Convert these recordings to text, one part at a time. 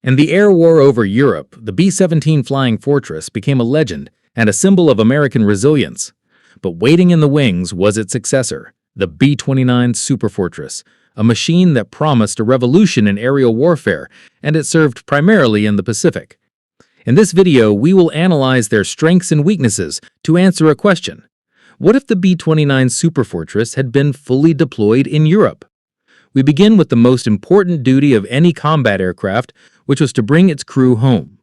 In the air war over Europe, the B-17 Flying Fortress became a legend and a symbol of American resilience. But waiting in the wings was its successor, the B-29 Superfortress, a machine that promised a revolution in aerial warfare, and it served primarily in the Pacific. In this video, we will analyze their strengths and weaknesses to answer a question. What if the B-29 Superfortress had been fully deployed in Europe? We begin with the most important duty of any combat aircraft, which was to bring its crew home.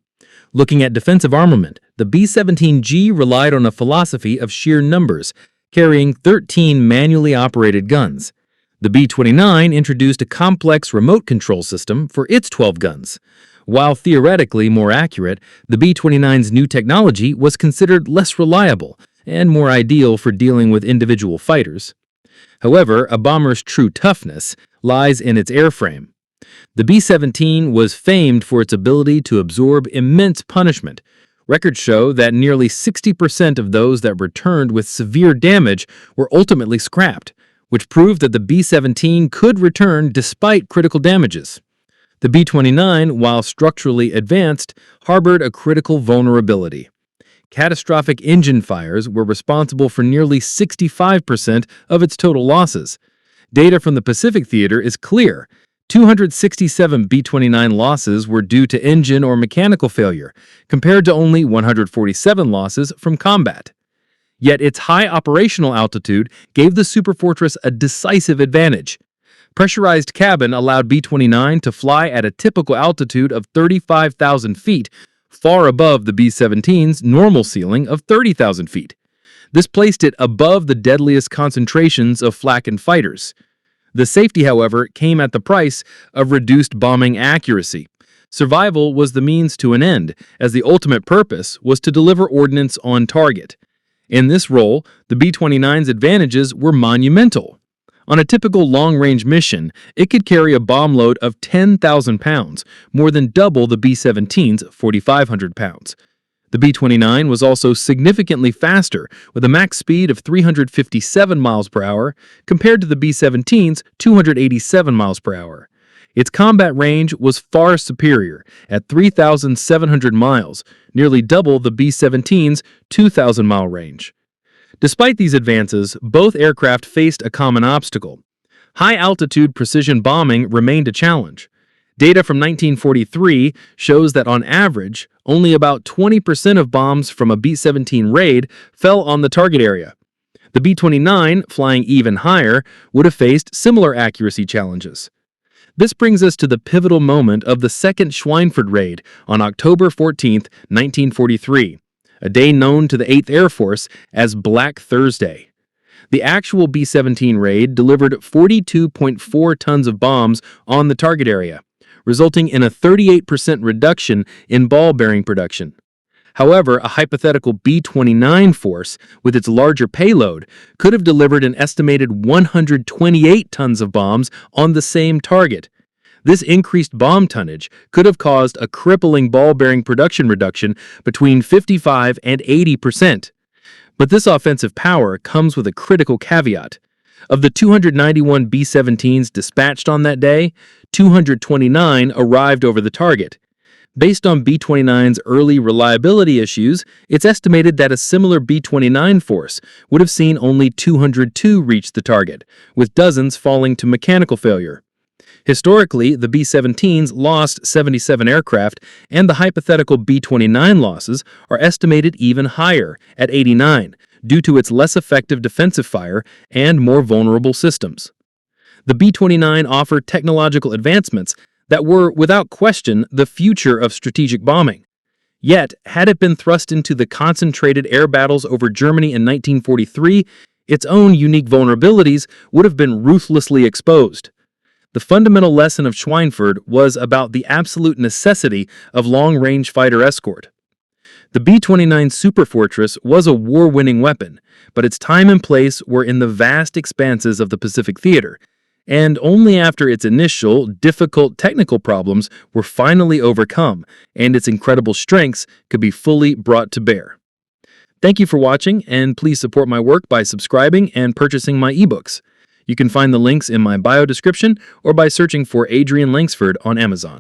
Looking at defensive armament, the B-17G relied on a philosophy of sheer numbers, carrying 13 manually operated guns. The B-29 introduced a complex remote control system for its 12 guns. While theoretically more accurate, the B-29's new technology was considered less reliable and more ideal for dealing with individual fighters. However, a bomber's true toughness lies in its airframe. The B-17 was famed for its ability to absorb immense punishment. Records show that nearly 60% of those that returned with severe damage were ultimately scrapped, which proved that the B-17 could return despite critical damages. The B-29, while structurally advanced, harbored a critical vulnerability. Catastrophic engine fires were responsible for nearly 65% of its total losses. Data from the Pacific Theater is clear. 267 B-29 losses were due to engine or mechanical failure, compared to only 147 losses from combat. Yet its high operational altitude gave the Superfortress a decisive advantage. Pressurized cabin allowed B-29 to fly at a typical altitude of 35,000 feet, far above the B-17's normal ceiling of 30,000 feet. This placed it above the deadliest concentrations of flak and fighters. The safety, however, came at the price of reduced bombing accuracy. Survival was the means to an end, as the ultimate purpose was to deliver ordnance on target. In this role, the B-29's advantages were monumental. On a typical long-range mission, it could carry a bomb load of 10,000 pounds, more than double the B-17's 4,500 pounds. The B-29 was also significantly faster, with a max speed of 357 miles per hour, compared to the B-17's 287 miles per hour. Its combat range was far superior, at 3,700 miles, nearly double the B-17's 2,000-mile range. Despite these advances, both aircraft faced a common obstacle. High-altitude precision bombing remained a challenge. Data from 1943 shows that on average, only about 20% of bombs from a B-17 raid fell on the target area. The B-29, flying even higher, would have faced similar accuracy challenges. This brings us to the pivotal moment of the second Schweinfurt raid on October 14, 1943, a day known to the 8th Air Force as Black Thursday. The actual B-17 raid delivered 42.4 tons of bombs on the target area, resulting in a 38% reduction in ball bearing production. However, a hypothetical B-29 force, with its larger payload, could have delivered an estimated 128 tons of bombs on the same target. This increased bomb tonnage could have caused a crippling ball-bearing production reduction between 55 and 80%. But this offensive power comes with a critical caveat. Of the 291 B-17s dispatched on that day, 229 arrived over the target. Based on B-29's early reliability issues, it's estimated that a similar B-29 force would have seen only 202 reach the target, with dozens falling to mechanical failure. Historically, the B-17s lost 77 aircraft, and the hypothetical B-29 losses are estimated even higher, at 89, due to its less effective defensive fire and more vulnerable systems. The B-29 offered technological advancements that were, without question, the future of strategic bombing. Yet, had it been thrust into the concentrated air battles over Germany in 1943, its own unique vulnerabilities would have been ruthlessly exposed. The fundamental lesson of Schweinfurt was about the absolute necessity of long-range fighter escort. The B-29 Superfortress was a war-winning weapon, but its time and place were in the vast expanses of the Pacific Theater, and only after its initial, difficult technical problems were finally overcome and its incredible strengths could be fully brought to bear. Thank you for watching, and please support my work by subscribing and purchasing my ebooks. You can find the links in my bio description or by searching for Adrian Langsford on Amazon.